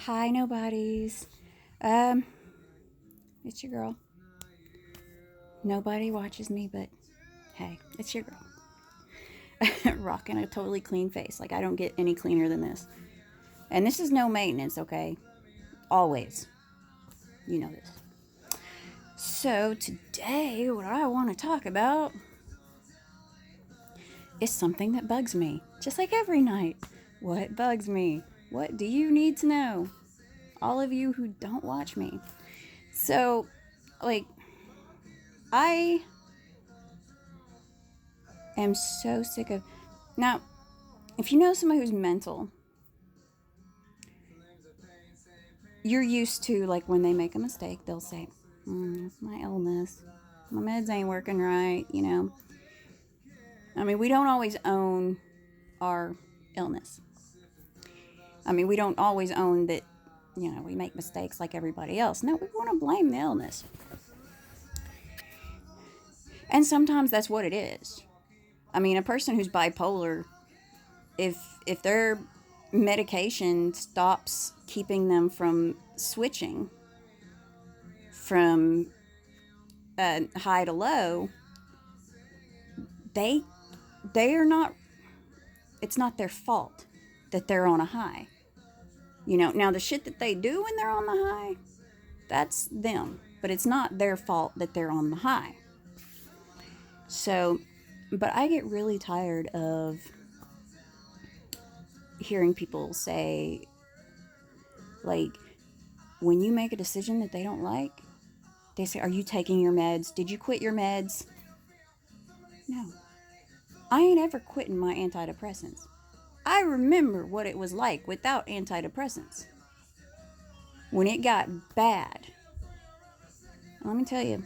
Hi, nobodies. It's your girl. Nobody watches me, but hey, it's your girl. Rocking a totally clean face. Like, I don't get any cleaner than this. And this is no maintenance, okay? Always. You know this. So, today, what I want to talk about is something that bugs me. Just like every night. What bugs me? What do you need to know? All of you who don't watch me. So, like, I am so sick of. Now, if you know somebody who's mental, you're used to, like, when they make a mistake, they'll say, it's my illness. My meds ain't working right, you know. I mean, we don't always own our illness. I mean, we don't always own that, you know, we make mistakes like everybody else. No, we want to blame the illness. And sometimes that's what it is. I mean, a person who's bipolar, if their medication stops keeping them from switching from high to low, they are not. It's not their fault that they're on a high. You know, now the shit that they do when they're on the high, that's them. But it's not their fault that they're on the high. So, but I get really tired of hearing people say, like, when you make a decision that they don't like, they say, are you taking your meds? Did you quit your meds? No. I ain't ever quitting my antidepressants. I remember what it was like without antidepressants. When it got bad. Let me tell you.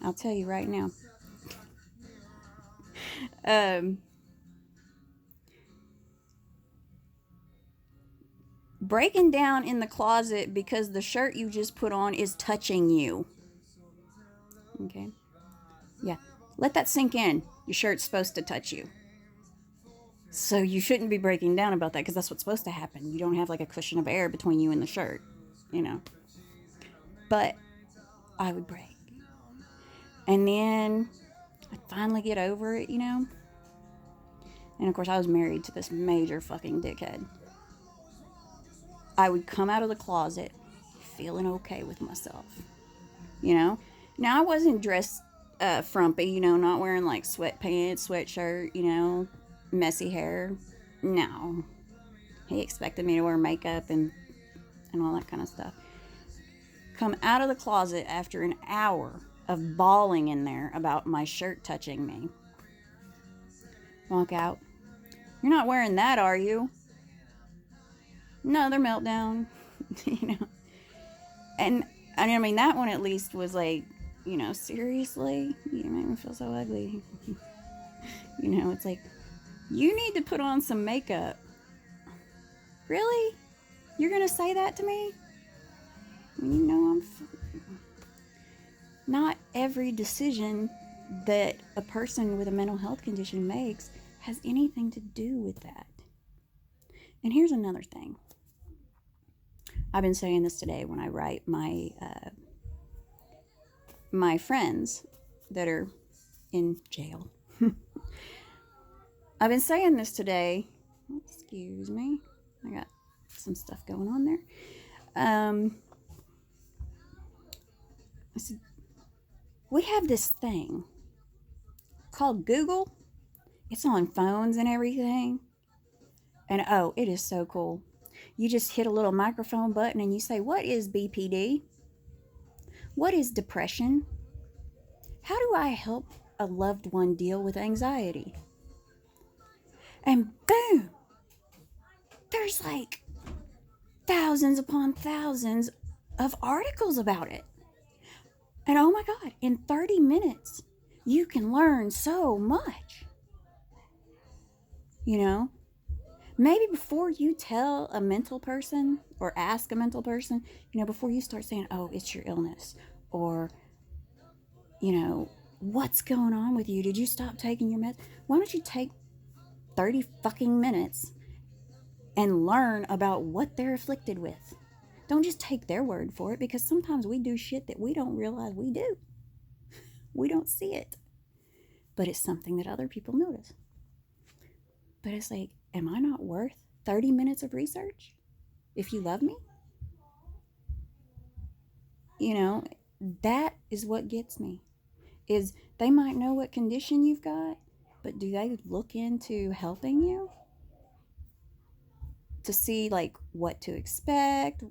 I'll tell you right now. Breaking down in the closet because the shirt you just put on is touching you. Okay? Yeah. Let that sink in. Your shirt's supposed to touch you. So you shouldn't be breaking down about that because that's what's supposed to happen. You don't have like a cushion of air between you and the shirt, you know. But I would break. And then I'd finally get over it, you know. And of course, I was married to this major fucking dickhead. I would come out of the closet feeling okay with myself, you know. Now, I wasn't dressed frumpy, you know, not wearing like sweatpants, sweatshirt, you know, messy hair. No. He expected me to wear makeup and all that kind of stuff. Come out of the closet after an hour of bawling in there about my shirt touching me. Walk out. You're not wearing that, are you? Another meltdown, you know. And I mean, that one at least was like, you know, seriously? You make me feel so ugly. You know, it's like, you need to put on some makeup. Really? You're going to say that to me? You know, not every decision that a person with a mental health condition makes has anything to do with that. And here's another thing. I've been saying this today when I write my friends that are in jail. I've been saying this today. Excuse me. I got some stuff going on there. I said, we have this thing called Google. It's on phones and everything. And oh, it is so cool. You just hit a little microphone button and you say, what is BPD? What is depression? How do I help a loved one deal with anxiety? And boom, there's like thousands upon thousands of articles about it. And oh my God, in 30 minutes, you can learn so much. You know, maybe before you tell a mental person or ask a mental person, you know, before you start saying, oh, it's your illness, or, you know, what's going on with you? Did you stop taking your meds? Why don't you take 30 fucking minutes and learn about what they're afflicted with. Don't just take their word for it, because sometimes we do shit that we don't realize we do. We don't see it, but it's something that other people notice. But it's like, am I not worth 30 minutes of research if you love me? You know, that is what gets me. Is they might know what condition you've got, but do they look into helping you to see like what to expect,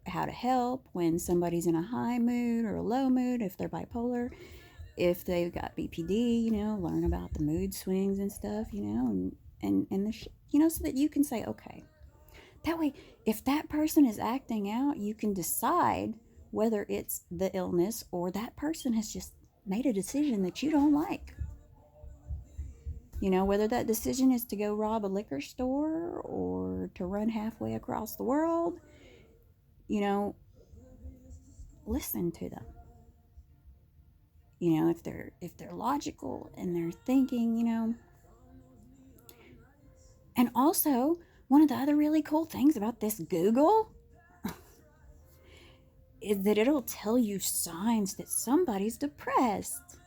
how to help when somebody's in a high mood or a low mood, if they're bipolar, if they've got BPD, learn about the mood swings and stuff, and so that you can say, okay, that way, if that person is acting out, you can decide whether it's the illness or that person has just made a decision that you don't like. Whether that decision is to go rob a liquor store or to run halfway across the world, listen to them. If they're logical and they're thinking. And also, one of the other really cool things about this Google is that it'll tell you signs that somebody's depressed.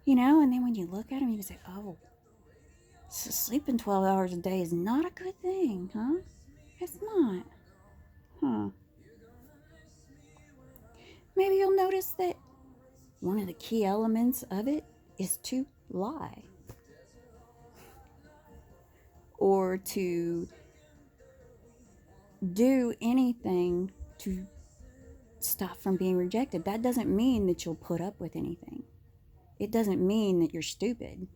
And then when you look at them, you can say, oh, so sleeping 12 hours a day is not a good thing, huh? It's not. Huh. Maybe you'll notice that one of the key elements of it is to lie. Or to do anything to stop from being rejected. That doesn't mean that you'll put up with anything. It doesn't mean that you're stupid.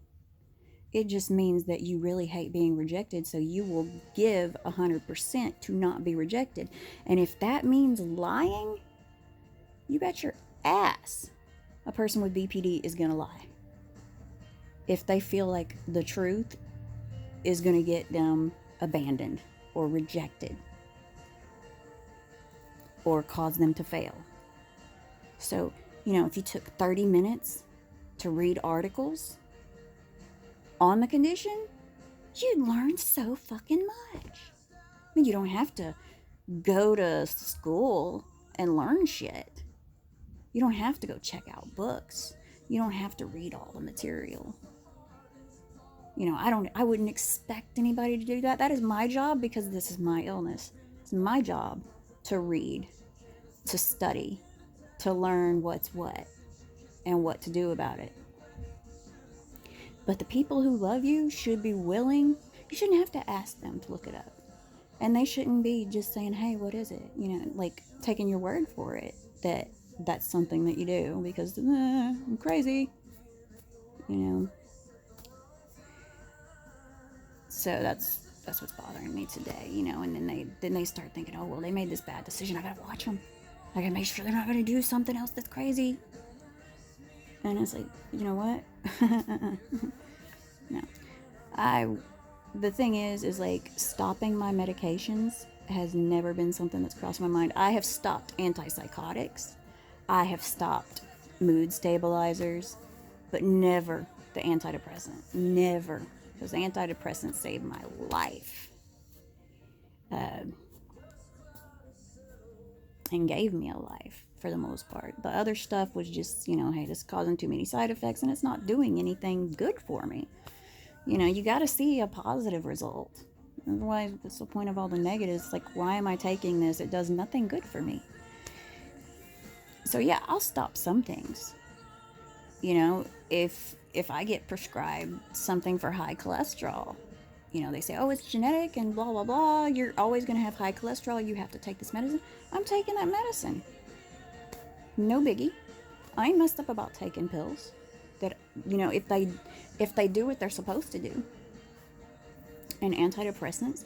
It just means that you really hate being rejected, so you will give 100% to not be rejected. And if that means lying, you bet your ass a person with BPD is going to lie. If they feel like the truth is going to get them abandoned or rejected or cause them to fail. So, if you took 30 minutes to read articles on the condition, you'd learn so fucking much. I mean, you don't have to go to school and learn shit. You don't have to go check out books. You don't have to read all the material. I wouldn't expect anybody to do that. That is my job because this is my illness. It's my job to read, to study, to learn what's what and what to do about it. But the people who love you should be willing. You shouldn't have to ask them to look it up. And they shouldn't be just saying, hey, what is it? Like taking your word for it that that's something that you do because I'm crazy. So that's what's bothering me today, and then they start thinking, oh, well, they made this bad decision. I gotta watch them. I gotta make sure they're not gonna do something else that's crazy. And it's like, you know what? No. The thing is like stopping my medications has never been something that's crossed my mind. I have stopped antipsychotics. I have stopped mood stabilizers, but never the antidepressant. Never. Because antidepressants saved my life. And gave me a life for the most part. The other stuff was just, hey, this is causing too many side effects and it's not doing anything good for me. You got to see a positive result. Otherwise, what's the point of all the negatives? Like, why am I taking this? It does nothing good for me. So yeah, I'll stop some things. If I get prescribed something for high cholesterol, they say, oh, it's genetic and blah, blah, blah. You're always going to have high cholesterol. You have to take this medicine. I'm taking that medicine. No biggie. I ain't messed up about taking pills. That, if they do what they're supposed to do. And antidepressants,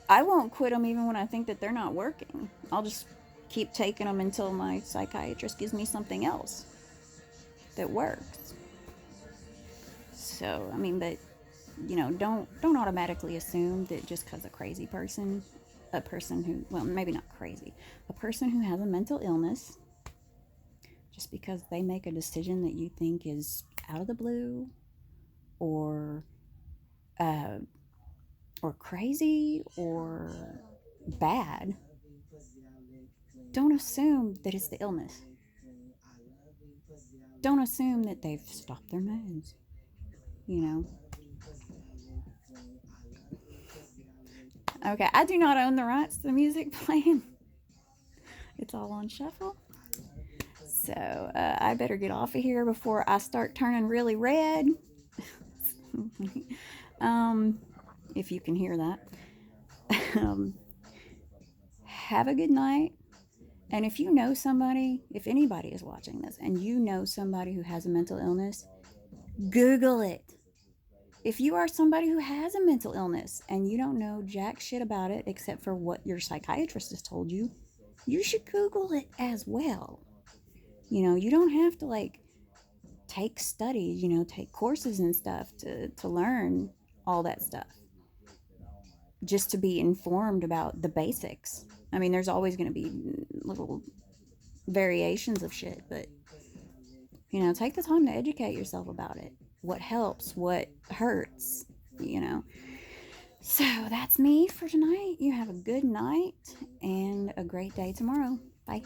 I won't quit them even when I think that they're not working. I'll just keep taking them until my psychiatrist gives me something else that works. So, but don't automatically assume that just because a person who, well, maybe not crazy, a person who has a mental illness, just because they make a decision that you think is out of the blue or or crazy or bad, don't assume that it's the illness. Don't assume that they've stopped their meds, you know. Okay, I do not own the rights to the music playing. It's all on shuffle. So I better get off of here before I start turning really red. um, if you can hear that. um, have a good night. And if you know somebody, if anybody is watching this and you know somebody who has a mental illness, Google it. If you are somebody who has a mental illness and you don't know jack shit about it except for what your psychiatrist has told you, you should Google it as well. You know, you don't have to like take studies, you know, take courses and stuff to learn all that stuff just to be informed about the basics. I mean, there's always going to be little variations of shit, but you know, take the time to educate yourself about it. What helps, what hurts, you know. So that's me for tonight. You have a good night and a great day tomorrow. Bye.